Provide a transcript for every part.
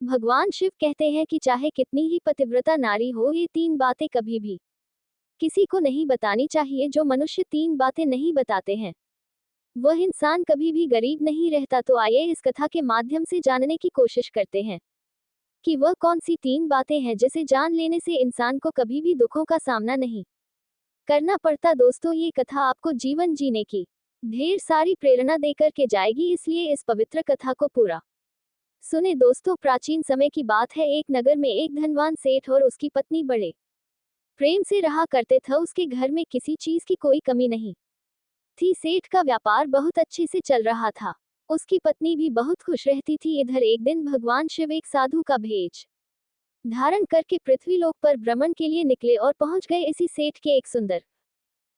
भगवान शिव कहते हैं कि चाहे कितनी ही पतिव्रता नारी हो, ये तीन बातें कभी भी किसी को नहीं बतानी चाहिए। जो मनुष्य तीन बातें नहीं बताते हैं वह इंसान कभी भी गरीब नहीं रहता। तो आइए इस कथा के माध्यम से जानने की कोशिश करते हैं कि वह कौन सी तीन बातें हैं जिसे जान लेने से इंसान को कभी भी दुखों का सामना नहीं करना पड़ता। दोस्तों, ये कथा आपको जीवन जीने की ढेर सारी प्रेरणा देकर के जाएगी, इसलिए इस पवित्र कथा को पूरा सुने। दोस्तों, प्राचीन समय की बात है। एक नगर में एक धनवान सेठ और उसकी पत्नी बड़े प्रेम से रहा करते थे। उसके घर में किसी चीज की कोई कमी नहीं थी। सेठ का व्यापार बहुत अच्छे से चल रहा था। उसकी पत्नी भी बहुत खुश रहती थी। इधर एक दिन भगवान शिव एक साधु का भेष धारण करके पृथ्वीलोक पर भ्रमण के लिए निकले और पहुंच गए इसी सेठ के एक सुंदर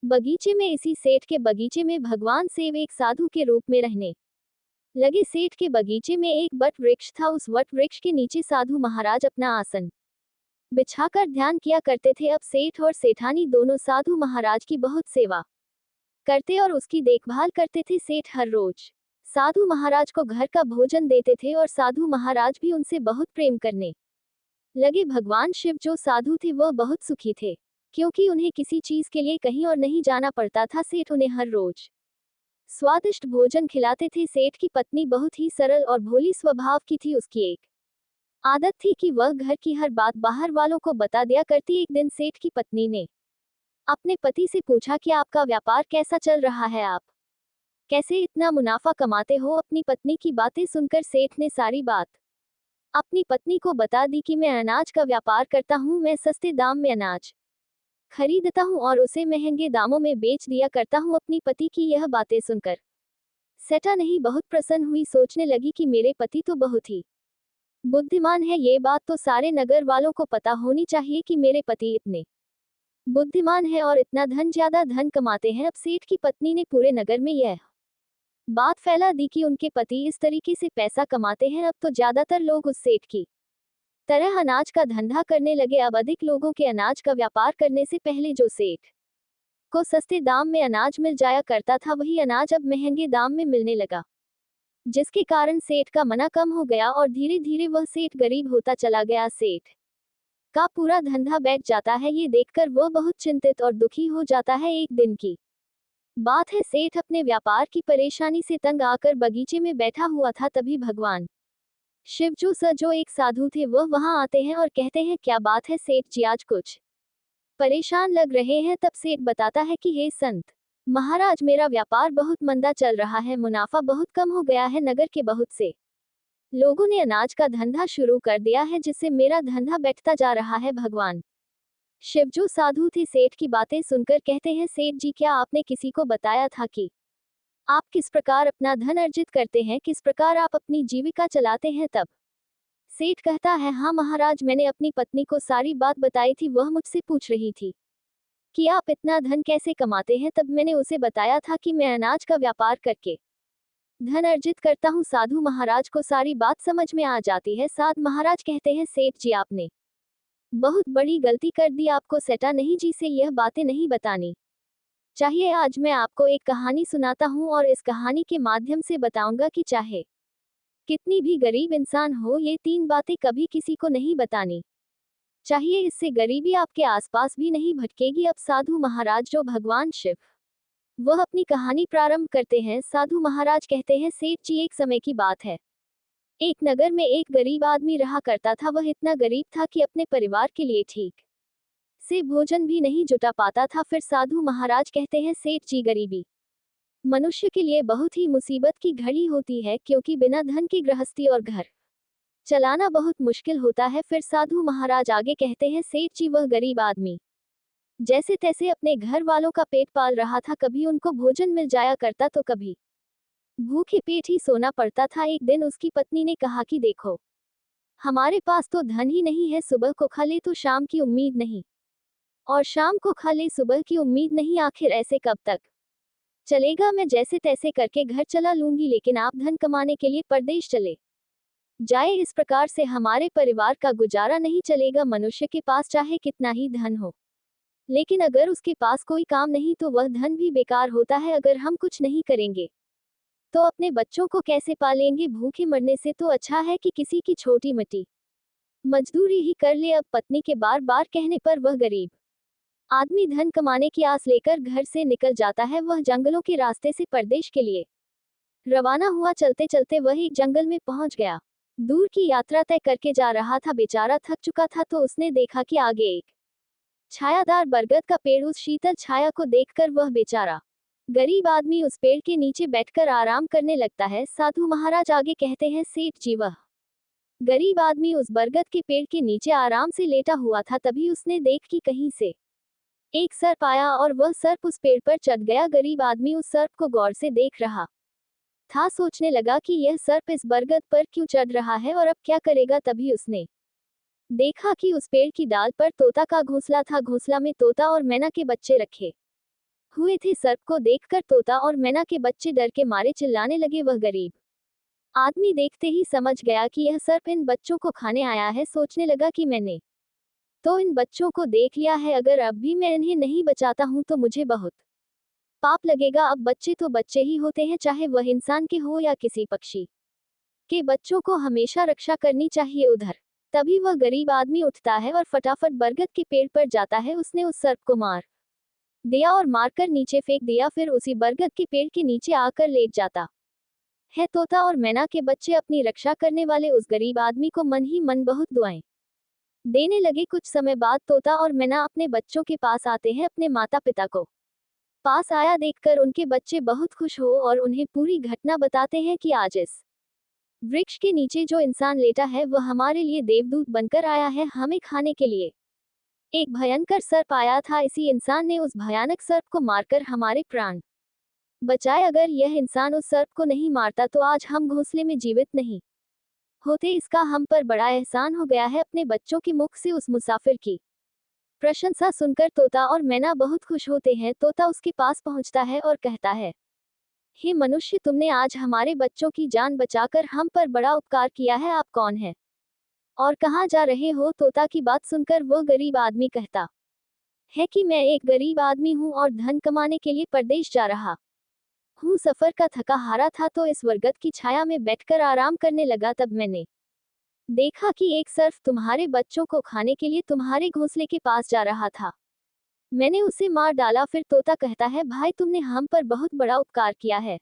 बगीचे में। इसी सेठ के बगीचे में भगवान शिव एक साधु के रूप में रहने लगे। सेठ के बगीचे में एक वट वृक्ष था। उस वट वृक्ष के नीचे साधु महाराज अपना आसन बिछाकर ध्यान किया करते थे। अब सेठ और सेठानी दोनों साधु महाराज की बहुत सेवा करते और उसकी देखभाल करते थे। सेठ हर रोज साधु महाराज को घर का भोजन देते थे और साधु महाराज भी उनसे बहुत प्रेम करने लगे। भगवान शिव जो साधु थे वह बहुत सुखी थे, क्योंकि उन्हें किसी चीज के लिए कहीं और नहीं जाना पड़ता था। सेठ उन्हें हर रोज स्वादिष्ट भोजन खिलाते थे। सेठ की पत्नी बहुत ही सरल और भोली स्वभाव की थी। उसकी एक आदत थी कि वह घर की हर बात बाहर वालों को बता दिया करती। एक दिन सेठ की पत्नी ने अपने पति से पूछा कि आपका व्यापार कैसा चल रहा है, आप कैसे इतना मुनाफा कमाते हो। अपनी पत्नी की बातें सुनकर सेठ ने सारी बात अपनी पत्नी को बता दी कि मैं अनाज का व्यापार करता हूँ। मैं सस्ते दाम में अनाज खरीदता हूँ और उसे महंगे दामों में बेच दिया करता हूँ। अपनी पति की यह बातें सुनकर सेठा नहीं बहुत प्रसन्न हुई। सोचने लगी कि मेरे पति तो बहुत ही बुद्धिमान है। ये बात तो सारे नगर वालों को पता होनी चाहिए कि मेरे पति इतने बुद्धिमान है और इतना ज्यादा धन कमाते हैं। अब सेठ की पत्नी ने पूरे नगर में यह बात फैला दी कि उनके पति इस तरीके से पैसा कमाते हैं। अब तो ज्यादातर लोग उस सेठ की तरह अनाज का धंधा करने लगे। अब अधिक लोगों के अनाज का व्यापार करने से पहले जो सेठ को सस्ते दाम में अनाज मिल जाया करता था, वही अनाज अब महंगे दाम में मिलने लगा, जिसके कारण सेठ का मना कम हो गया और धीरे धीरे वह सेठ गरीब होता चला गया। सेठ का पूरा धंधा बैठ जाता है। ये देखकर वह बहुत चिंतित और दुखी हो जाता है। एक दिन की बात है, सेठ अपने व्यापार की परेशानी से तंग आकर बगीचे में बैठा हुआ था। तभी भगवान शिव जो एक साधु थे वह वहां आते हैं और कहते हैं, क्या बात है सेठ जी, आज कुछ परेशान लग रहे हैं। तब सेठ बताता है कि हे संत महाराज, मेरा व्यापार बहुत मंदा चल रहा है, मुनाफा बहुत कम हो गया है। नगर के बहुत से लोगों ने अनाज का धंधा शुरू कर दिया है, जिससे मेरा धंधा बैठता जा रहा है। भगवान शिव जो साधु थे सेठ की बातें सुनकर कहते हैं, सेठ जी, क्या आपने किसी को बताया था कि आप किस प्रकार अपना धन अर्जित करते हैं, किस प्रकार आप अपनी जीविका चलाते हैं? तब सेठ कहता है, हाँ महाराज, मैंने अपनी पत्नी को सारी बात बताई थी। वह मुझसे पूछ रही थी कि आप इतना धन कैसे कमाते हैं। तब मैंने उसे बताया था कि मैं अनाज का व्यापार करके धन अर्जित करता हूँ। साधु महाराज को सारी बात समझ में आ जाती है। साध महाराज कहते हैं, सेठ जी, आपने बहुत बड़ी गलती कर दी। आपको सेठा नहीं जी से यह बातें नहीं बतानी चाहिए। आज मैं आपको एक कहानी सुनाता हूँ और इस कहानी के माध्यम से बताऊंगा कि चाहे कितनी भी गरीब इंसान हो, ये तीन बातें कभी किसी को नहीं बतानी चाहिए। इससे गरीबी आपके आसपास भी नहीं भटकेगी। अब साधु महाराज जो भगवान शिव वह अपनी कहानी प्रारंभ करते हैं। साधु महाराज कहते हैं, सेठ जी, एक समय की बात है। एक नगर में एक गरीब आदमी रहा करता था। वह इतना गरीब था कि अपने परिवार के लिए ठीक से भोजन भी नहीं जुटा पाता था। फिर साधु महाराज कहते हैं, सेठ जी, गरीबी मनुष्य के लिए बहुत ही मुसीबत की घड़ी होती है, क्योंकि बिना धन की गृहस्थी और घर चलाना बहुत मुश्किल होता है। फिर साधु महाराज आगे कहते हैं, सेठ जी, वह गरीब आदमी जैसे तैसे अपने घर वालों का पेट पाल रहा था। कभी उनको भोजन मिल जाया करता तो कभी भूखे पेट ही सोना पड़ता था। एक दिन उसकी पत्नी ने कहा कि देखो, हमारे पास तो धन ही नहीं है। सुबह को खा ले तो शाम की उम्मीद नहीं, और शाम को खा ले सुबह की उम्मीद नहीं। आखिर ऐसे कब तक चलेगा? मैं जैसे तैसे करके घर चला लूंगी, लेकिन आप धन कमाने के लिए परदेश चले जाए। इस प्रकार से हमारे परिवार का गुजारा नहीं चलेगा। मनुष्य के पास चाहे कितना ही धन हो, लेकिन अगर उसके पास कोई काम नहीं तो वह धन भी बेकार होता है। अगर हम कुछ नहीं करेंगे तो अपने बच्चों को कैसे पालेंगे? भूखे मरने से तो अच्छा है कि किसी की छोटी मोटी मजदूरी ही कर ले। अब पत्नी के बार बार कहने पर वह गरीब आदमी धन कमाने की आस लेकर घर से निकल जाता है। वह जंगलों के रास्ते से परदेश के लिए रवाना हुआ। चलते चलते वह एक जंगल में पहुंच गया। दूर की यात्रा तय करके जा रहा था, बेचारा थक चुका था, तो उसने देखा कि आगे एक छायादार बरगद का पेड़। उस शीतल छाया को देखकर वह बेचारा गरीब आदमी उस पेड़ के नीचे बैठकर आराम करने लगता है। साधु महाराज आगे कहते हैं, सेठ जी, वह गरीब आदमी उस बरगद के पेड़ के नीचे आराम से लेटा हुआ था। तभी उसने देख कि कहीं से एक सर्प आया और वह सर्प उस पेड़ पर चढ़ गया। गरीब आदमी उस सर्प को गौर से देख रहा था, सोचने लगा कि यह सर्प इस बरगद पर क्यों चढ़ रहा है और अब क्या करेगा। तभी उसने देखा कि उस पेड़ की डाल पर तोता का घोंसला था। घोंसला में तोता और मैना के बच्चे रखे हुए थे। सर्प को देखकर तोता और मैना के बच्चे डर के मारे चिल्लाने लगे। वह गरीब आदमी देखते ही समझ गया कि यह सर्प इन बच्चों को खाने आया है। सोचने लगा कि मैंने तो इन बच्चों को देख लिया है, अगर अब भी मैं इन्हें नहीं बचाता हूं तो मुझे बहुत पाप लगेगा। अब बच्चे तो बच्चे ही होते हैं, चाहे वह इंसान के हो या किसी पक्षी के। बच्चों को हमेशा रक्षा करनी चाहिए। उधर तभी वह गरीब आदमी उठता है और फटाफट बरगद के पेड़ पर जाता है। उसने उस सर्प को मार दिया और मारकर नीचे फेंक दिया। फिर उसी बरगद के पेड़ के नीचे आकर लेट जाता है। तोता और मैना के बच्चे अपनी रक्षा करने वाले उस गरीब आदमी को मन ही मन बहुत दुआएं देने लगे। कुछ समय बाद तोता और मैना अपने बच्चों के पास आते हैं। अपने माता पिता को पास आया देखकर उनके बच्चे बहुत खुश हो और उन्हें पूरी घटना बताते हैं कि आज इस वृक्ष के नीचे जो इंसान लेटा है वह हमारे लिए देवदूत बनकर आया है, हमें खाने के लिए। एक भयंकर सर्प आया था, इसी इंसान ने उस भयानक सर्प को मारकर हमारे प्राण बचाए। अगर यह इंसान उस सर्प को नहीं मारता तो आज हम घोंसले में जीवित नहीं होते। इसका हम पर बड़ा एहसान हो गया है। अपने बच्चों के मुख से उस मुसाफिर की प्रशंसा सुनकर तोता और मैना बहुत खुश होते हैं। तोता उसके पास पहुंचता है और कहता है, हे मनुष्य, तुमने आज हमारे बच्चों की जान बचाकर हम पर बड़ा उपकार किया है। आप कौन है और कहाँ जा रहे हो? तोता की बात सुनकर वो गरीब आदमी कहता है कि मैं एक गरीब आदमी हूँ और धन कमाने के लिए परदेश जा रहा हूँ। सफर का थका हारा था तो इस बरगद की छाया में बैठकर आराम करने लगा। तब मैंने देखा कि एक सर्प तुम्हारे बच्चों को खाने के लिए तुम्हारे घोंसले के पास जा रहा था। मैंने उसे मार डाला। फिर तोता कहता है, भाई, तुमने हम पर बहुत बड़ा उपकार किया है।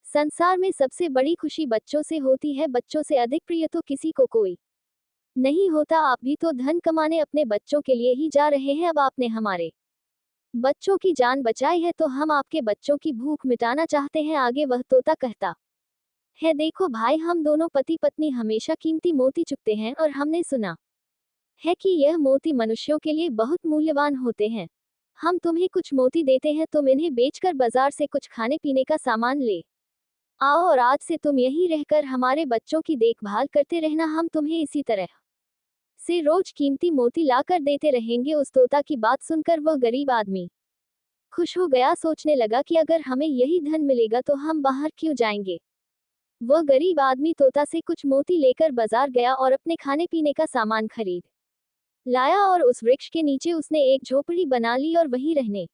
संसार में सबसे बड़ी खुशी बच्चों से होती है, बच्चों से अधिक प्रिय तो किसी को कोई नहीं होता। आप भी तो धन कमाने अपने बच्चों के लिए ही जा रहे हैं। अब आपने हमारे बच्चों की जान बचाई है तो हम आपके बच्चों की भूख मिटाना चाहते हैं। आगे वह तोता कहता है, देखो भाई, हम दोनों पति पत्नी हमेशा कीमती मोती चुगते हैं और हमने सुना है कि यह मोती मनुष्यों के लिए बहुत मूल्यवान होते हैं। हम तुम्हें कुछ मोती देते हैं, तुम इन्हें बेचकर बाजार से कुछ खाने पीने का सामान ले आओ और आज से तुम यहीं रहकर हमारे बच्चों की देखभाल करते रहना। हम तुम्हें इसी तरह से रोज कीमती मोती लाकर देते रहेंगे। उस तोता की बात सुनकर वह गरीब आदमी खुश हो गया। सोचने लगा कि अगर हमें यही धन मिलेगा तो हम बाहर क्यों जाएंगे। वह गरीब आदमी तोता से कुछ मोती लेकर बाजार गया और अपने खाने पीने का सामान खरीद लाया और उस वृक्ष के नीचे उसने एक झोपड़ी बना ली और वहीं रहने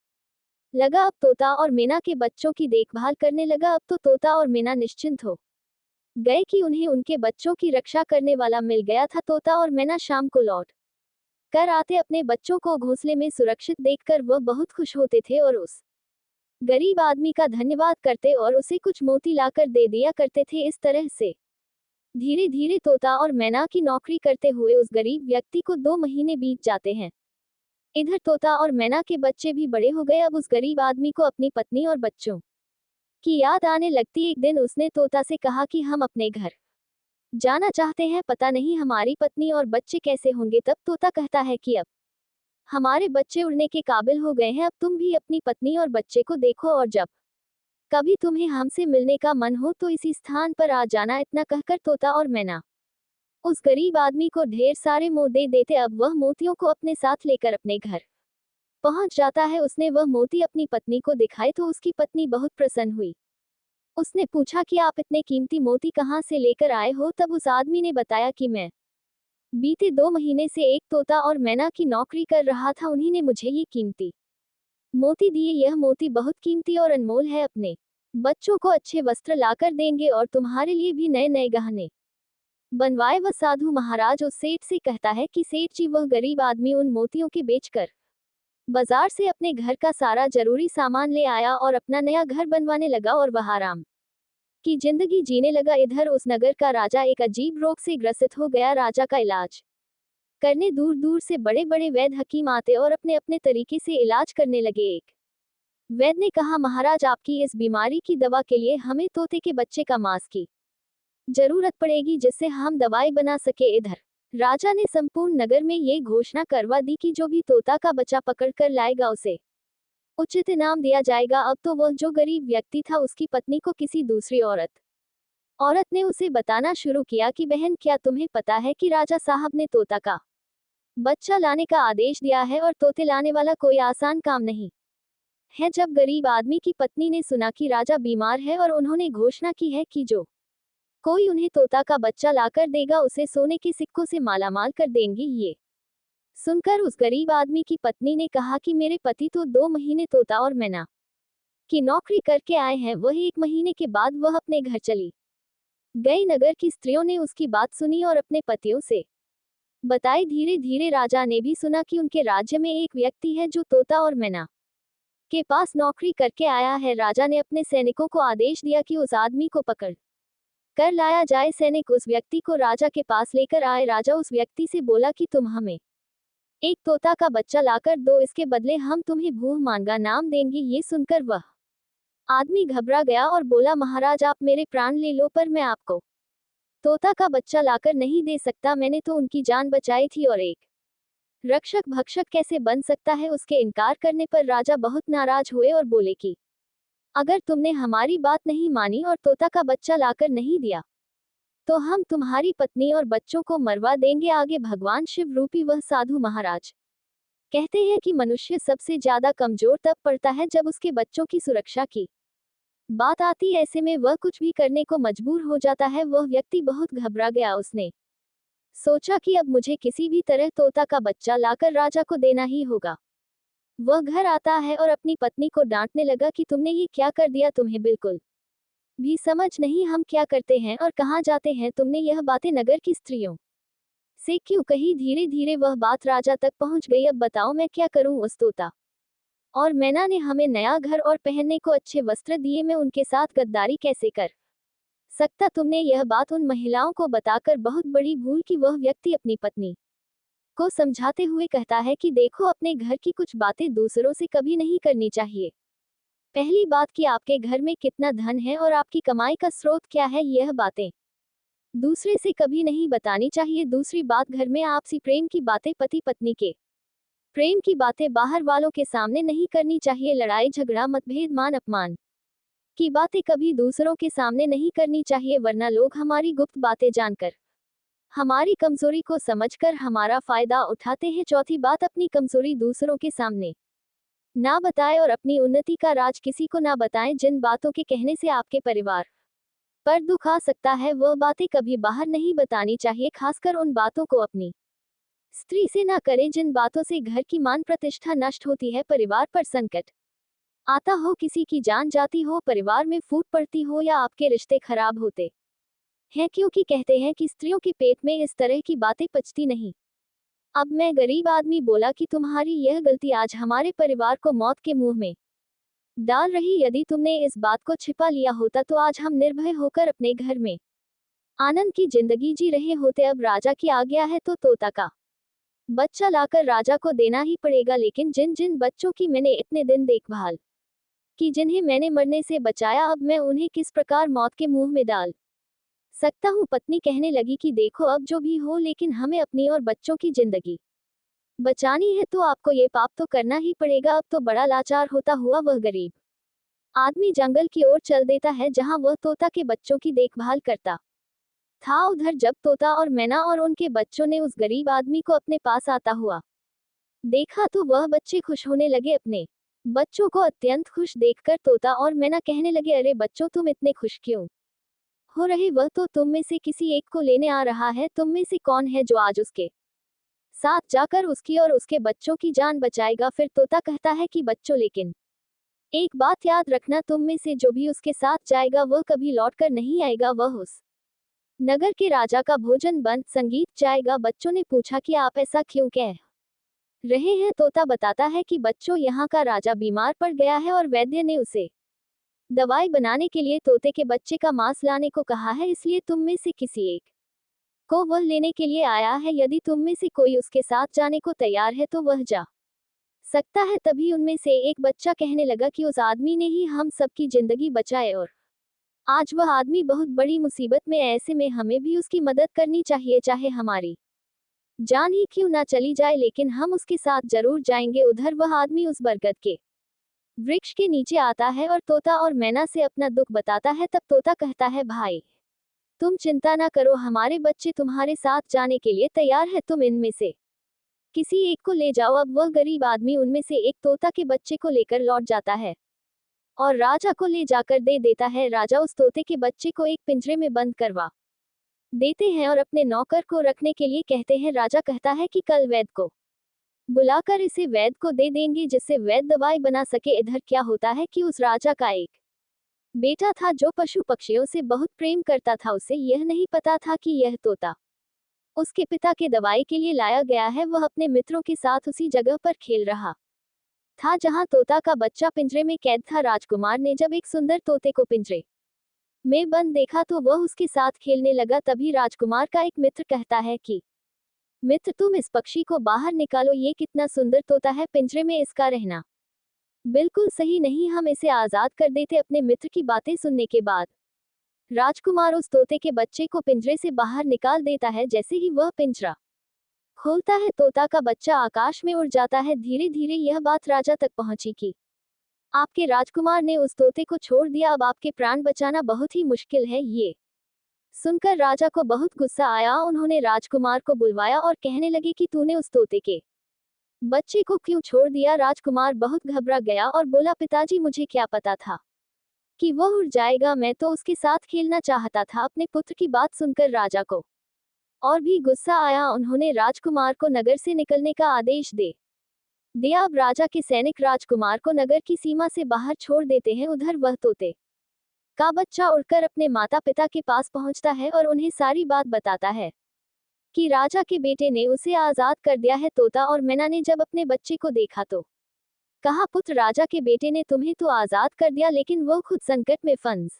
लगा। अब तोता और मैना के बच्चों की देखभाल करने लगा। अब तो तोता और मैना निश्चिंत हो गए कि उन्हें उनके बच्चों की रक्षा करने वाला मिल गया था। तोता और मैना शाम को लौट कर आते अपने बच्चों को घोंसले में सुरक्षित देखकर वह बहुत खुश होते थे और उस गरीब आदमी का धन्यवाद करते और उसे कुछ मोती लाकर दे दिया करते थे। इस तरह से धीरे धीरे तोता और मैना की नौकरी करते हुए उस गरीब व्यक्ति को 2 महीने बीत जाते हैं। इधर तोता और मैना के बच्चे भी बड़े हो गए। अब उस गरीब आदमी को अपनी पत्नी और बच्चों की याद आने लगती। एक दिन उसने तोता से कहा कि हम अपने घर जाना चाहते हैं, पता नहीं हमारी पत्नी और बच्चे कैसे होंगे। तब तोता कहता है कि अब हमारे बच्चे उड़ने के काबिल हो गए हैं, अब तुम भी अपनी पत्नी और बच्चे को देखो और जब कभी तुम्हें हमसे मिलने का मन हो तो इसी स्थान पर आ जाना। इतना कहकर तोता और मैना उस गरीब आदमी को ढेर सारे मोती दे देते। अब वह मोतियों को अपने साथ लेकर अपने घर पहुंच जाता है। उसने वह मोती अपनी पत्नी को दिखाए तो उसकी पत्नी बहुत प्रसन्न हुई। उसने पूछा कि आप इतने कीमती मोती कहाँ से लेकर आए हो? तब उस आदमी ने बताया कि मैं बीते 2 महीने से एक तोता और मैना की नौकरी कर रहा था, उन्हीं ने मुझे ये कीमती मोती दिए। यह मोती बहुत कीमती और अनमोल है। अपने बच्चों को अच्छे वस्त्र लाकर देंगे और तुम्हारे लिए भी नए नए गहने बनवाए। वह साधु महाराज उस सेठ से कहता है कि सेठ जी, वह गरीब आदमी उन मोतियों के बेचकर बाजार से अपने घर का सारा जरूरी सामान ले आया और अपना नया घर बनवाने लगा और वह आराम की जिंदगी जीने लगा। इधर उस नगर का राजा एक अजीब रोग से ग्रसित हो गया। राजा का इलाज करने दूर दूर से बड़े बड़े वैद्य हकीम आते और अपने अपने तरीके से इलाज करने लगे। एक वैद्य ने कहा, महाराज, आपकी इस बीमारी की दवा के लिए हमें तोते के बच्चे का मांस की जरूरत पड़ेगी, जिससे हम दवाई बना सके। इधर राजा ने संपूर्ण नगर में ये घोषणा करवा दी कि जो भी तोता का बच्चा पकड़ कर लाएगा उसे उचित इनाम दिया जाएगा। अब तो वह जो गरीब व्यक्ति था, उसकी पत्नी को किसी दूसरी औरत ने उसे बताना शुरू किया कि बहन, क्या तुम्हें पता है कि राजा साहब ने तोता का बच्चा लाने का आदेश दिया है और तोते लाने वाला कोई आसान काम नहीं है। जब गरीब आदमी की पत्नी ने सुना कि राजा बीमार है और उन्होंने घोषणा की है कि जो कोई उन्हें तोता का बच्चा लाकर देगा उसे सोने के सिक्कों से मालामाल कर देंगी, ये सुनकर उस गरीब आदमी की पत्नी ने कहा कि मेरे पति तो 2 महीने तोता और मैना की नौकरी करके आए हैं। वही 1 महीने के बाद वह अपने घर चली गई। नगर की स्त्रियों ने उसकी बात सुनी और अपने पतियों से बताई। धीरे धीरे राजा ने भी सुना कि उनके राज्य में एक व्यक्ति है जो तोता और मैना के पास नौकरी करके आया है। राजा ने अपने सैनिकों को आदेश दिया कि उस आदमी को पकड़ कर लाया जाए। सैनिक उस व्यक्ति को राजा के पास लेकर आए। राजा उस व्यक्ति से बोला कि तुम हमें एक तोता का बच्चा लाकर दो, इसके बदले हम तुम्हें भूह मांगा नाम देंगे। ये सुनकर वह आदमी घबरा गया और बोला, महाराज, आप मेरे प्राण ले लो, पर मैं आपको तोता का बच्चा लाकर नहीं दे सकता। मैंने तो उनकी जान बचाई थी और एक रक्षक भक्षक कैसे बन सकता है। उसके इनकार करने पर राजा बहुत नाराज हुए और बोले कि अगर तुमने हमारी बात नहीं मानी और तोता का बच्चा लाकर नहीं दिया तो हम तुम्हारी पत्नी और बच्चों को मरवा देंगे। आगे भगवान शिव रूपी वह साधु महाराज कहते हैं कि मनुष्य सबसे ज्यादा कमजोर तब पड़ता है जब उसके बच्चों की सुरक्षा की बात आती। ऐसे में वह कुछ भी करने को मजबूर हो जाता है। वह व्यक्ति बहुत घबरा गया। उसने सोचा कि अब मुझे किसी भी तरह तोता का बच्चा लाकर राजा को देना ही होगा। वह घर आता है और अपनी पत्नी को डांटने लगा कि तुमने ये क्या कर दिया, तुम्हें बिल्कुल भी समझ नहीं हम क्या करते हैं और कहाँ जाते हैं। तुमने यह बातें नगर की स्त्रियों से क्यों कही। धीरे धीरे वह बात राजा तक पहुंच गई। अब बताओ मैं क्या करूं। उस तोता और मैना ने हमें नया घर और पहनने को अच्छे वस्त्र दिए, मैं उनके साथ गद्दारी कैसे कर सकता। तुमने यह बात उन महिलाओं को बताकर बहुत बड़ी भूल की। वह व्यक्ति अपनी पत्नी को समझाते हुए कहता है कि देखो, अपने घर की कुछ बातें दूसरों से कभी नहीं करनी चाहिए। पहली बात कि आपके घर में कितना धन है और आपकी कमाई का स्रोत क्या है, यह बातें दूसरे से कभी नहीं बतानी चाहिए। दूसरी बात, घर में आपसी प्रेम की बातें, पति पत्नी के प्रेम की बातें बाहर वालों के सामने नहीं करनी चाहिए। लड़ाई झगड़ा मतभेद मान अपमान की बातें कभी दूसरों के सामने नहीं करनी चाहिए, वरना लोग हमारी गुप्त बातें जानकर हमारी कमजोरी को समझकर हमारा फायदा उठाते हैं। चौथी बात, अपनी कमजोरी दूसरों के सामने ना बताएं और अपनी उन्नति का राज किसी को ना बताएं। जिन बातों के कहने से आपके परिवार पर दुख आ सकता है, वह बातें कभी बाहर नहीं बतानी चाहिए। खासकर उन बातों को अपनी स्त्री से ना करें जिन बातों से घर की मान प्रतिष्ठा नष्ट होती है, परिवार पर संकट आता हो, किसी की जान जाती हो, परिवार में फूट पड़ती हो या आपके रिश्ते खराब होते हैं। क्योंकि कहते हैं कि स्त्रियों के पेट में इस तरह की बातें पचती नहीं। अब मैं गरीब आदमी बोला कि तुम्हारी यह गलती आज हमारे परिवार को मौत के मुंह में डाल रही। यदि तुमने इस बात को छिपा लिया होता तो आज हम निर्भय होकर अपने घर में आनंद की जिंदगी जी रहे होते। अब राजा की आज्ञा है तो तोता का बच्चा लाकर राजा को देना ही पड़ेगा। लेकिन जिन जिन बच्चों की मैंने इतने दिन देखभाल की, जिन्हें मैंने मरने से बचाया, अब मैं उन्हें किस प्रकार मौत के मुंह में डाल सकता हूँ। पत्नी कहने लगी कि देखो, अब जो भी हो, लेकिन हमें अपनी और बच्चों की जिंदगी बचानी है तो आपको ये पाप तो करना ही पड़ेगा। अब तो बड़ा लाचार होता हुआ वह गरीब आदमी जंगल की ओर चल देता है, जहाँ वह तोता के बच्चों की देखभाल करता था। उधर जब तोता और मैना और उनके बच्चों ने उस गरीब आदमी को अपने पास आता हुआ देखा तो वह बच्चे खुश होने लगे। अपने बच्चों को अत्यंत खुश देखकर तोता और मैना कहने लगे, अरे बच्चों, तुम इतने खुश क्यों हो रहे। वह तो तुम में से किसी एक को लेने आ रहा है। तुम में से कौन है जो आज उसके साथ जाकर उसकी और उसके बच्चों की जान बचाएगा। फिर तोता कहता है कि बच्चों, लेकिन एक बात याद रखना, तुम में से जो भी उसके साथ जाएगा वह कभी लौटकर नहीं आएगा, वह उस नगर के राजा का भोजन बन संगीत जाएगा। बच्चों ने पूछा कि आप ऐसा क्यों कह रहे हैं? तोता बताता है कि बच्चों, यहाँ का राजा बीमार पड़ गया है और वैद्य ने उसे दवाई बनाने के लिए तोते के बच्चे का मांस लाने को कहा है, इसलिए तुम में से किसी एक को वह लेने के लिए आया है। यदि तुम में से कोई उसके साथ जाने को तैयार है तो वह जा सकता है। तभी उनमें से एक बच्चा कहने लगा कि उस आदमी ने ही हम सबकी जिंदगी बचाए और आज वह आदमी बहुत बड़ी मुसीबत में है। ऐसे में हमें भी उसकी मदद करनी चाहिए, चाहे हमारी जान ही क्यों ना चली जाए, लेकिन हम उसके साथ जरूर जाएंगे। उधर वह आदमी उस बरगद के वृक्ष के नीचे आता है और तोता और मैना से अपना दुख बताता है। तब तोता कहता है, भाई तुम चिंता ना करो, हमारे बच्चे तुम्हारे साथ जाने के लिए तैयार है, तुम इनमें से किसी एक को ले जाओ। अब वह गरीब आदमी उनमें से एक तोता के बच्चे को लेकर लौट जाता है और राजा को ले जाकर दे देता है। राजा उस तोते के बच्चे को एक पिंजरे में बंद करवा देते हैं और अपने नौकर को रखने के लिए कहते हैं। राजा कहता है कि कल वैद्य को बुलाकर इसे वैद्य को दे देंगे जिससे वैद्य दवाई बना सके। इधर क्या होता है कि उस राजा का एक बेटा था जो पशु पक्षियों से बहुत प्रेम करता था। उसे यह नहीं पता था कि यह तोता उसके पिता के दवाई के लिए लाया गया है। वह अपने मित्रों के साथ उसी जगह पर खेल रहा था जहां तोता का बच्चा पिंजरे में कैद था। राजकुमार ने जब एक सुंदर तोते को पिंजरे में बंद देखा तो वह उसके साथ खेलने लगा। तभी राजकुमार का एक मित्र कहता है कि मित्र, तुम इस पक्षी को बाहर निकालो, ये कितना सुंदर तोता है, पिंजरे में इसका रहना बिल्कुल सही नहीं, हम इसे आजाद कर देते। अपने मित्र की बातें सुनने के बाद राजकुमार उस तोते के बच्चे को पिंजरे से बाहर निकाल देता है। जैसे ही वह पिंजरा खोलता है, तोता का बच्चा आकाश में उड़ जाता है। धीरे धीरे यह बात राजा तक पहुंची कि आपके राजकुमार ने उस तोते को छोड़ दिया, अब आपके प्राण बचाना बहुत ही मुश्किल है। ये सुनकर राजा को बहुत गुस्सा आया। उन्होंने राजकुमार को बुलवाया और कहने लगे कि तूने उस तोते के बच्चे को क्यों छोड़ दिया? राजकुमार बहुत घबरा गया और बोला, पिताजी, मुझे क्या पता था कि वह उड़ जाएगा, मैं तो उसके साथ खेलना चाहता था। अपने पुत्र की बात सुनकर राजा को और भी गुस्सा आया। उन्होंने राजकुमार को नगर से निकलने का आदेश दे दिया। अब राजा के सैनिक राजकुमार को नगर की सीमा से बाहर छोड़ देते हैं। उधर वह तोते का बच्चा उड़कर अपने माता पिता के पास पहुंचता है और उन्हें सारी बात बताता है कि राजा के बेटे ने उसे आजाद कर दिया है। तोता और मैना ने जब अपने बच्चे को देखा तो कहा, पुत्र, राजा के बेटे ने तुम्हें तो आजाद कर दिया, लेकिन वो खुद संकट में फंस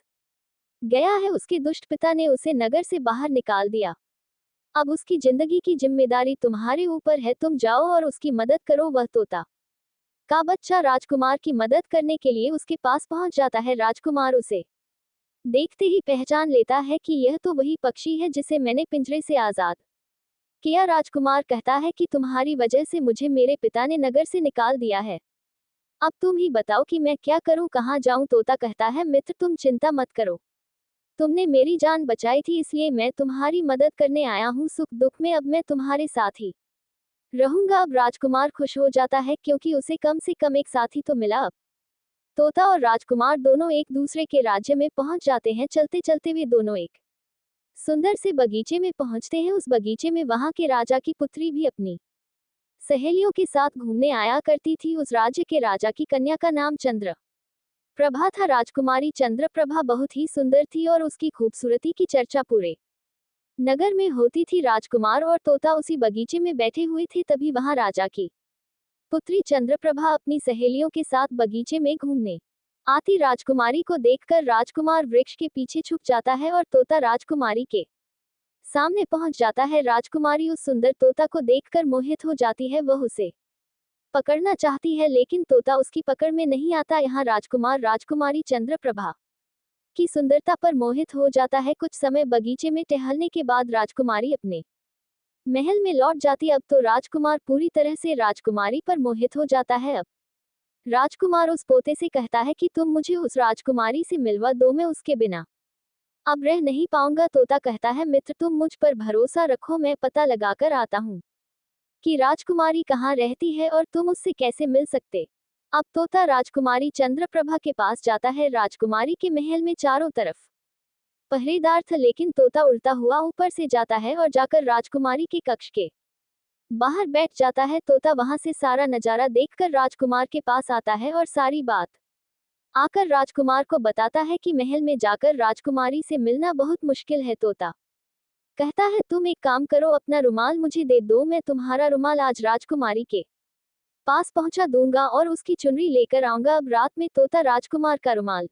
गया है। उसके दुष्ट पिता ने उसे नगर से बाहर निकाल दिया। अब उसकी जिंदगी की जिम्मेदारी तुम्हारे ऊपर है, तुम जाओ और उसकी मदद करो। वह तोता का बच्चा राजकुमार की मदद करने के लिए उसके पास पहुंच जाता है। राजकुमार उसे देखते ही पहचान लेता है कि यह तो वही पक्षी है जिसे मैंने पिंजरे से आजाद किया। राजकुमार कहता है कि तुम्हारी वजह से मुझे मेरे पिता ने नगर से निकाल दिया है, अब तुम ही बताओ कि मैं क्या करूं, कहां जाऊं? तोता कहता है, मित्र, तुम चिंता मत करो, तुमने मेरी जान बचाई थी इसलिए मैं तुम्हारी मदद करने आया हूं। सुख दुख में अब मैं तुम्हारे साथ ही रहूंगा। अब राजकुमार खुश हो जाता है क्योंकि उसे कम से कम एक साथी तो मिला। अब तोता और राजकुमार दोनों एक दूसरे के राज्य में पहुंच जाते हैं। चलते चलते वे दोनों एक सुंदर से बगीचे में पहुंचते हैं। उस बगीचे में वहां के राजा की पुत्री भी अपनी सहेलियों के साथ घूमने आया करती थी। उस राज्य के राजा की कन्या का नाम चंद्र प्रभा था। राजकुमारी चंद्र प्रभा बहुत ही सुंदर थी और उसकी खूबसूरती की चर्चा पूरे नगर में होती थी। राजकुमार और तोता उसी बगीचे में बैठे हुए थे। तभी वहां राजा की पुत्री चंद्रप्रभा अपनी सहेलियों के साथ बगीचे में घूमने आती राजकुमारी को देखकर राजकुमार वृक्ष के पीछे छुप जाता है और तोता राजकुमारी के सामने पहुंच जाता है। राजकुमारी उस सुंदर तोता को देखकर मोहित हो जाती है। वह उसे पकड़ना चाहती है लेकिन तोता उसकी पकड़ में नहीं आता। यहाँ राजकुमार राजकुमारी चंद्रप्रभा की सुंदरता पर मोहित हो जाता है। कुछ समय बगीचे में टहलने के बाद राजकुमारी अपने महल में लौट जाती। अब तो राजकुमार पूरी तरह से राजकुमारी पर मोहित हो जाता है। अब राजकुमार उस पोते से कहता है कि तुम मुझे उस राजकुमारी से मिलवा दो, मैं उसके बिना अब रह नहीं पाऊंगा। तोता कहता है, मित्र, तुम मुझ पर भरोसा रखो, मैं पता लगाकर आता हूँ कि राजकुमारी कहाँ रहती है और तुम उससे कैसे मिल सकते। अब तोता राजकुमारी चंद्रप्रभा के पास जाता है। राजकुमारी के महल में चारों तरफ पहरेदार था, लेकिन तोता उड़ता हुआ ऊपर से जाता है और जाकर राजकुमारी के कक्ष के बाहर बैठ जाता है। तोता वहां से सारा नजारा देखकर राजकुमार के पास आता है और सारी बात आकर राजकुमार को बताता है कि महल में जाकर राजकुमारी से मिलना बहुत मुश्किल है। तोता कहता है, तुम एक काम करो, अपना रुमाल मुझे दे दो, मैं तुम्हारा रुमाल आज राजकुमारी के पास पहुंचा दूंगा और उसकी चुनरी लेकर आऊंगा। अब रात में तोता राजकुमार का रुमाल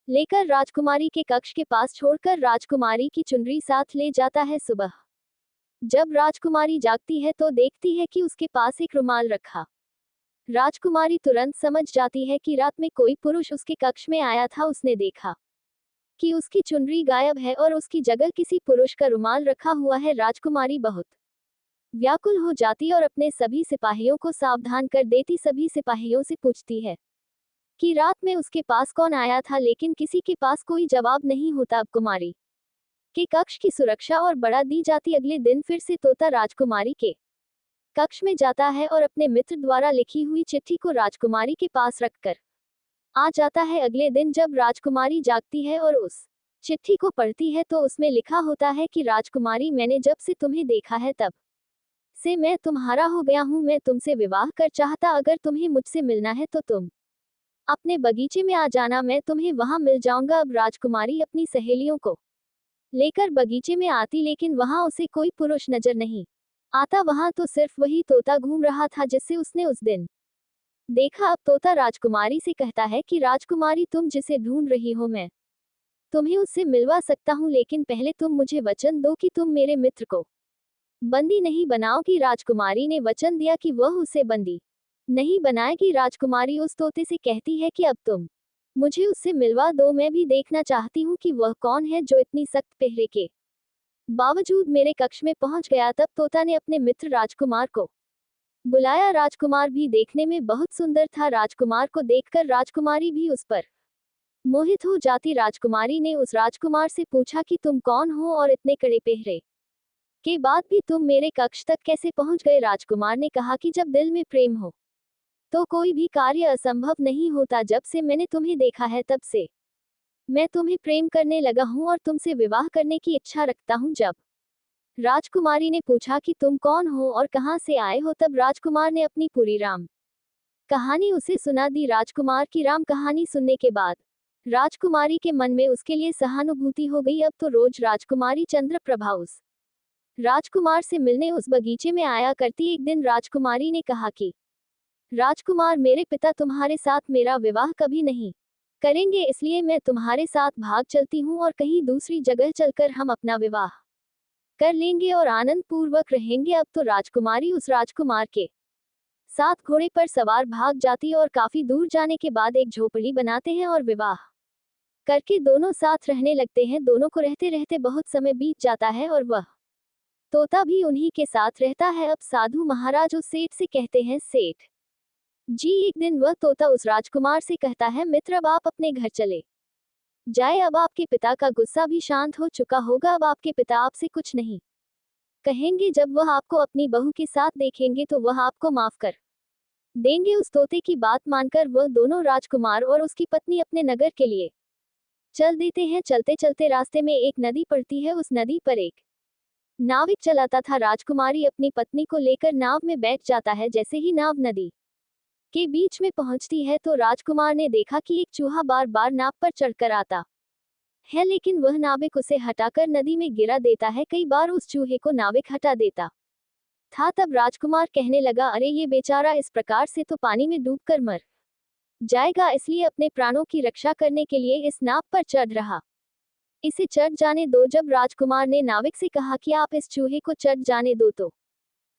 लेकर राजकुमारी के कक्ष के पास छोड़कर राजकुमारी की चुनरी साथ ले जाता है। सुबह जब राजकुमारी जागती है तो देखती है कि उसके पास एक रुमाल रखा। राजकुमारी तुरंत समझ जाती है कि रात में कोई पुरुष उसके कक्ष में आया था। उसने देखा कि उसकी चुनरी गायब है और उसकी जगह किसी पुरुष का रुमाल रखा हुआ है। राजकुमारी बहुत व्याकुल हो जाती और अपने सभी सिपाहियों को सावधान कर देती। सभी सिपाहियों से पूछती है कि रात में उसके पास कौन आया था, लेकिन किसी के पास कोई जवाब नहीं होता। अब कुमारी के कक्ष की सुरक्षा और बढ़ा दी जाती। अगले दिन फिर से तोता राजकुमारी के कक्ष में जाता है और अपने मित्र द्वारा लिखी हुई चिट्ठी को राजकुमारी के पास रखकर आ जाता है। अगले दिन जब राजकुमारी जागती है और उस चिट्ठी को पढ़ती है तो उसमें लिखा होता है कि राजकुमारी, मैंने जब से तुम्हें देखा है तब से मैं तुम्हारा हो गया हूँ। मैं तुमसे विवाह कर चाहता। अगर तुम्हें मुझसे मिलना है तो तुम अपने बगीचे में आ जाना, मैं तुम्हें वहां मिल जाऊंगा। अब राजकुमारी अपनी सहेलियों को लेकर बगीचे में आती, लेकिन वहां उसे कोई पुरुष नजर नहीं आता। वहां तो सिर्फ वही तोता घूम रहा था जिससे उसने उस दिन देखा। अब तोता राजकुमारी से कहता है कि राजकुमारी, तुम जिसे ढूंढ रही हो मैं तुम्हें उससे मिलवा सकता हूँ, लेकिन पहले तुम मुझे वचन दो कि तुम मेरे मित्र को बंदी नहीं बनाओगी। राजकुमारी ने वचन दिया कि वह उसे बंदी नहीं बनाएगी। राजकुमारी उस तोते से कहती है कि अब तुम मुझे उससे मिलवा दो, मैं भी देखना चाहती हूँ कि वह कौन है जो इतनी सख्त पहरे के बावजूद मेरे कक्ष में पहुंच गया। तब तोता ने अपने मित्र राजकुमार को बुलाया। राजकुमार भी देखने में बहुत सुंदर था। राजकुमार को देखकर राजकुमारी भी उस पर मोहित हो जाती। राजकुमारी ने उस राजकुमार से पूछा कि तुम कौन हो और इतने कड़े पहरे के बाद भी तुम मेरे कक्ष तक कैसे पहुंच गए। राजकुमार ने कहा कि जब दिल में प्रेम हो तो कोई भी कार्य असंभव नहीं होता। जब से मैंने तुम्हें देखा है तब से मैं तुम्हें प्रेम करने लगा हूं और तुमसे विवाह करने की इच्छा रखता हूं। जब राजकुमारी ने पूछा कि तुम कौन हो और कहां से आए हो, तब राजकुमार ने अपनी पूरी राम कहानी उसे सुना दी। राजकुमार की राम कहानी सुनने के बाद राजकुमारी के मन में उसके लिए सहानुभूति हो गई। अब तो रोज राजकुमारी चंद्रप्रभा उस राजकुमार से मिलने उस बगीचे में आया करती। एक दिन राजकुमारी ने कहा कि राजकुमार, मेरे पिता तुम्हारे साथ मेरा विवाह कभी नहीं करेंगे, इसलिए मैं तुम्हारे साथ भाग चलती हूँ और कहीं दूसरी जगह चलकर हम अपना विवाह कर लेंगे और आनंद पूर्वक रहेंगे। अब तो राजकुमारी उस राजकुमार के साथ घोड़े पर सवार भाग जाती और काफी दूर जाने के बाद एक झोपड़ी बनाते हैं और विवाह करके दोनों साथ रहने लगते हैं। दोनों को रहते रहते बहुत समय बीत जाता है और वह तोता भी उन्हीं के साथ रहता है। अब साधु महाराज उस सेठ से कहते हैं, सेठ जी, एक दिन वह तोता उस राजकुमार से कहता है, मित्र, अब आप अपने घर चले जाए। अब आपके पिता का गुस्सा भी शांत हो चुका होगा। अब आपके पिता आपसे कुछ नहीं कहेंगे। जब वह आपको अपनी बहू के साथ देखेंगे तो वह आपको माफ कर देंगे। उस तोते की बात मानकर वह दोनों राजकुमार और उसकी पत्नी अपने नगर के लिए चल देते हैं। चलते चलते रास्ते में एक नदी पड़ती है। उस नदी पर एक नाविक चलाता था। राजकुमारी अपनी पत्नी को लेकर नाव में बैठ जाता है। जैसे ही नाव नदी के बीच में पहुंचती है तो राजकुमार ने देखा कि एक चूहा बार बार नाव पर चढ़कर आता है, लेकिन वह नाविक उसे हटाकर नदी में गिरा देता है। कई बार उस चूहे को नाविक हटा देता था। तब राजकुमार कहने लगा, अरे ये बेचारा इस प्रकार से तो पानी में डूबकर मर जाएगा, इसलिए अपने प्राणों की रक्षा करने के लिए इस नाव पर चढ़ रहा। इसे चढ़ जाने दो। जब राजकुमार ने नाविक से कहा कि आप इस चूहे को चढ़ जाने दो, तो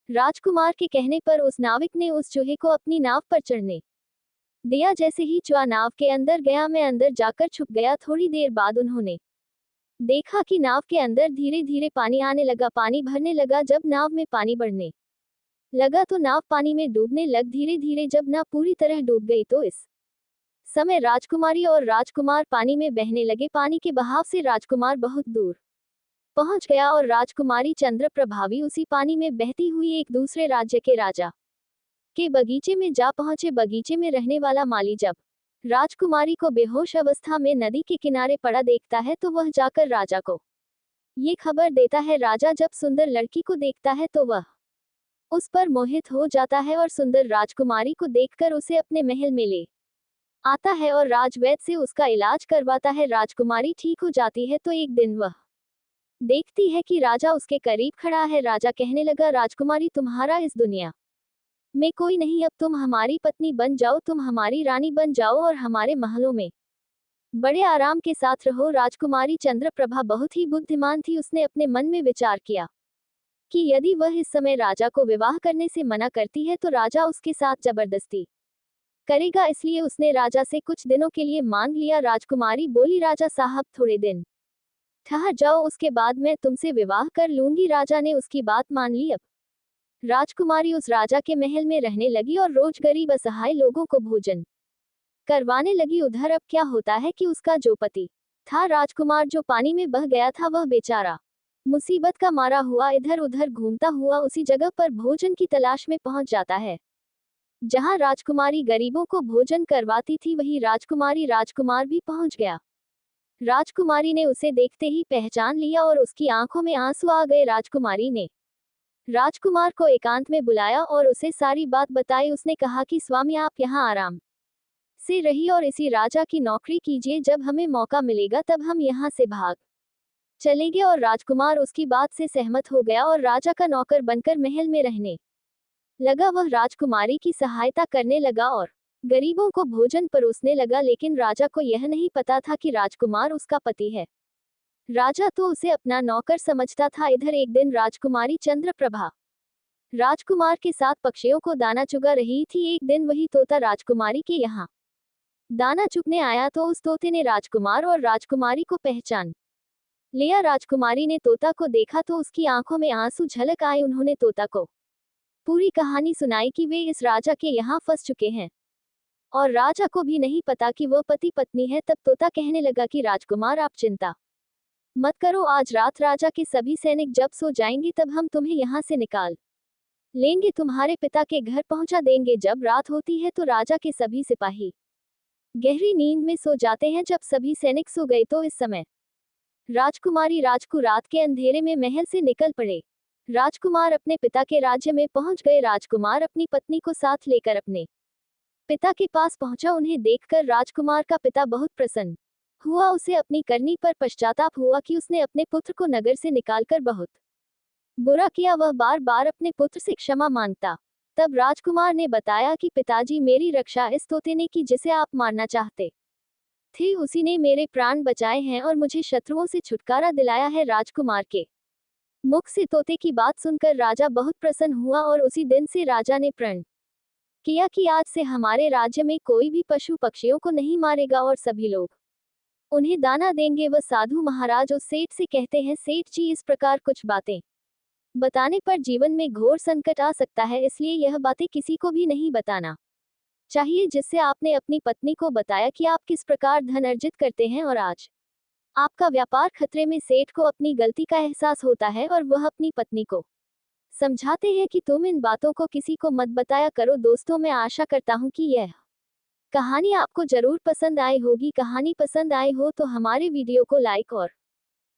राजकुमार के कहने पर उस नाविक ने उस चूहे को अपनी नाव पर चढ़ने दिया। जैसे ही चूहा नाव के अंदर गया, मैं अंदर जाकर छुप गया। थोड़ी देर बाद उन्होंने देखा कि नाव के अंदर धीरे धीरे पानी आने लगा, पानी भरने लगा। जब नाव में पानी बढ़ने लगा तो नाव पानी में डूबने लग। धीरे धीरे जब नाव पूरी तरह डूब गई तो इस समय राजकुमारी और राजकुमार पानी में बहने लगे। पानी के बहाव से राजकुमार बहुत दूर पहुंच गया और राजकुमारी चंद्रप्रभा भी उसी पानी में बहती हुई एक दूसरे राज्य के राजा के बगीचे में जा पहुंचे। बगीचे में रहने वाला माली जब राजकुमारी को बेहोश अवस्था में नदी के किनारे पड़ा देखता है तो वह जाकर राजा को ये खबर देता है। राजा जब सुंदर लड़की को देखता है तो वह उस पर मोहित हो जाता है और सुंदर राजकुमारी को देखकर उसे अपने महल में ले आता है और राजवैद्य से उसका इलाज करवाता है। राजकुमारी ठीक हो जाती है तो एक दिन वह देखती है कि राजा उसके करीब खड़ा है। राजा कहने लगा, राजकुमारी तुम्हारा इस दुनिया में कोई नहीं, अब तुम हमारी पत्नी बन जाओ, तुम हमारी रानी बन जाओ और हमारे महलों में बड़े आराम के साथ रहो। राजकुमारी चंद्रप्रभा बहुत ही बुद्धिमान थी। उसने अपने मन में विचार किया कि यदि वह इस समय राजा को विवाह करने से मना करती है तो राजा उसके साथ जबरदस्ती करेगा, इसलिए उसने राजा से कुछ दिनों के लिए मांग लिया। राजकुमारी बोली, राजा साहब थोड़े दिन ठहर जाओ, उसके बाद मैं तुमसे विवाह कर लूंगी। राजा ने उसकी बात मान ली। अब राजकुमारी उस राजा के महल में रहने लगी और रोज गरीब असहाय लोगों को भोजन करवाने लगी। उधर अब क्या होता है कि उसका जो पति था राजकुमार, जो पानी में बह गया था, वह बेचारा मुसीबत का मारा हुआ इधर उधर घूमता हुआ उसी जगह पर भोजन की तलाश में पहुंच जाता है जहां राजकुमारी गरीबों को भोजन करवाती थी। वही राजकुमार भी पहुंच गया। राजकुमारी ने उसे देखते ही पहचान लिया और उसकी आंखों में आंसू आ गए। राजकुमारी ने राजकुमार को एकांत में बुलाया और उसे सारी बात बताई। उसने कहा कि स्वामी, आप यहाँ आराम से रहिए और इसी राजा की नौकरी कीजिए, जब हमें मौका मिलेगा तब हम यहाँ से भाग चलेंगे। और राजकुमार उसकी बात से सहमत हो गया और राजा का नौकर बनकर महल में रहने लगा। वह राजकुमारी की सहायता करने लगा और गरीबों को भोजन परोसने लगा, लेकिन राजा को यह नहीं पता था कि राजकुमार उसका पति है। राजा तो उसे अपना नौकर समझता था। इधर एक दिन राजकुमारी चंद्रप्रभा राजकुमार के साथ पक्षियों को दाना चुगा रही थी। एक दिन वही तोता राजकुमारी के यहाँ दाना चुगने आया तो उस तोते ने राजकुमार और राजकुमारी को पहचान लिया। राजकुमारी ने तोता को देखा तो उसकी आंखों में आंसू झलक आए। उन्होंने तोता को पूरी कहानी सुनाई कि वे इस राजा के यहाँ फंस चुके हैं और राजा को भी नहीं पता कि वह पति पत्नी है। तब तोता कहने लगा कि राजकुमार, आप चिंता मत करो, आज रात राजा के सभी सैनिक जब सो जाएंगे तब हम तुम्हें यहाँ से निकाल लेंगे, तुम्हारे पिता के घर पहुंचा देंगे। जब रात होती है तो राजा के सभी सिपाही गहरी नींद में सो जाते हैं। जब सभी सैनिक सो गए तो इस समय राजकुमारी रात के अंधेरे में महल से निकल पड़े। राजकुमार अपने पिता के राज्य में पहुंच गए। राजकुमार अपनी पत्नी को साथ लेकर अपने पिता के पास पहुंचा। उन्हें देखकर राजकुमार का पिता बहुत प्रसन्न हुआ। उसे अपनी करनी पर पश्चाताप हुआ कि उसने अपने पुत्र को नगर से निकालकर बहुत बुरा किया। वह बार बार अपने पुत्र से क्षमा मांगता। तब राजकुमार ने बताया कि पिताजी, मेरी रक्षा इस तोते ने की जिसे आप मारना चाहते थे। उसी ने मेरे प्राण बचाए हैं और मुझे शत्रुओं से छुटकारा दिलाया है। राजकुमार के मुख से तोते की बात सुनकर राजा बहुत प्रसन्न हुआ और उसी दिन से राजा ने प्रण किया कि आज से हमारे राज्य में कोई भी पशु पक्षियों को नहीं मारेगा और सभी लोग उन्हें दाना देंगे। वह साधु महाराज उस सेठ से कहते हैं, सेठ जी, इस प्रकार कुछ बातें बताने पर जीवन में घोर संकट आ सकता है, इसलिए यह बातें किसी को भी नहीं बताना चाहिए। जिससे आपने अपनी पत्नी को बताया कि आप किस प्रकार धन अर्जित करते हैं और आज आपका व्यापार खतरे में। सेठ को अपनी गलती का एहसास होता है और वह अपनी पत्नी को समझाते हैं कि तुम इन बातों को किसी को मत बताया करो। दोस्तों, मैं आशा करता हूँ कि यह कहानी आपको जरूर पसंद आई होगी। कहानी पसंद आई हो तो हमारे वीडियो को लाइक और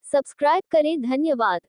सब्सक्राइब करें। धन्यवाद।